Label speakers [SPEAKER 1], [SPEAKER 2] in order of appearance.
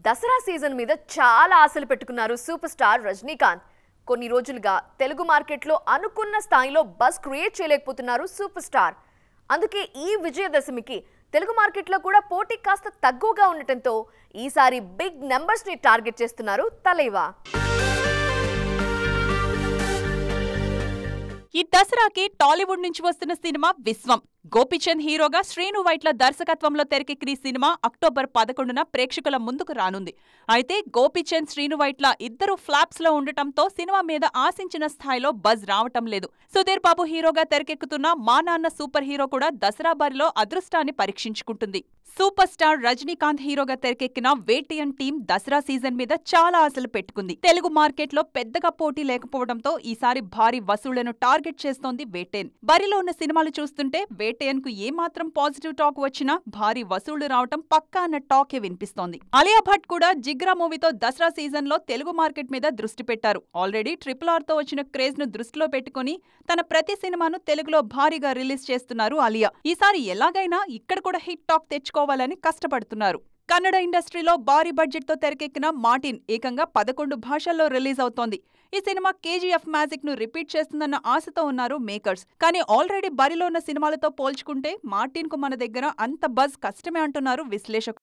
[SPEAKER 1] Dasara season మీద చాలా ఆశలు పెట్టుకున్నారు సూపర్ స్టార్ రజనీకాంత్. కొన్ని రోజులుగా తెలుగు మార్కెట్లో అనుకున్న స్థాయిలో బజ్ క్రియేట్ చేయలేకపోతున్నారు సూపర్ స్టార్. అందుకే ఈ విజయదశమికి తెలుగు మార్కెట్లో కూడా పోటీ కాస్త తక్కువగా ఉండటంతో ఈసారి బిగ్ నెంబర్స్ ని టార్గెట్ చేస్తున్నారు తలైవా.
[SPEAKER 2] ఈ దసరాకి టాలీవుడ్ నుంచి వస్తున్న సినిమా విశ్వం. గోపీచంద్ హీరోగా శ్రీను వైట్ల దర్శకత్వంలో తెరకెక్కిన సినిమా అక్టోబర్ 11న ప్రేక్షకుల ముందుకు రానుంది. అయితే గోపీచంద్, శ్రీను వైట్ల ఇద్దరు ఫ్లాప్స్ లో ఉండటంతో సినిమా మీద ఆశించిన స్థాయిలో బజ్ రావటం లేదు. సుధీర్ బాబు హీరోగా తెరకెక్కుతున్న మా నాన్న సూపర్ హీరో కూడా దసరా బరిలో అదృష్టాన్ని పరీక్షించుకుంటుంది. సూపర్ స్టార్ రజనీకాంత్ హీరోగా తెరకెక్కిన వేటయన్ టీం దసరా సీజన్ మీద చాలా ఆశలు పెట్టుకుంది. తెలుగు మార్కెట్లో పెద్దగా పోటీ లేకపోవడంతో ఈసారి భారీ వసూళ్లను టార్గెట్ చేస్తోంది వేటయన్. బరిలో ఉన్న సినిమాలు చూస్తుంటే వేటయన్ కు ఏమాత్రం పాజిటివ్ టాక్ వచ్చినా భారీ వసూళ్లు రావటం పక్కా అన్న టాకే వినిపిస్తోంది. అలియా భట్ కూడా జిగ్రా మూవీతో దసరా సీజన్ లో తెలుగు మార్కెట్ మీద దృష్టి పెట్టారు. ఆల్రెడీ RRR తో వచ్చిన క్రేజ్ ను దృష్టిలో పెట్టుకుని తన ప్రతి సినిమాను తెలుగులో భారీగా రిలీజ్ చేస్తున్నారు అలియా. ఈసారి ఎలాగైనా ఇక్కడ కూడా హిట్ టాక్ తెచ్చుకోవాలని కష్టపడుతున్నారు. కన్నడ ఇండస్ట్రీలో భారీ బడ్జెట్ తో తెరకెక్కిన మార్టిన్ ఏకంగా 11 భాషల్లో రిలీజ్ అవుతోంది. ఈ సినిమా KGF మ్యాజిక్ ను రిపీట్ చేస్తుందన్న ఆశతో ఉన్నారు మేకర్స్. కానీ ఆల్రెడీ బరిలో ఉన్న సినిమాలతో పోల్చుకుంటే మార్టిన్ కు మన దగ్గర అంత బజ్ కష్టమే అంటున్నారు విశ్లేషకులు.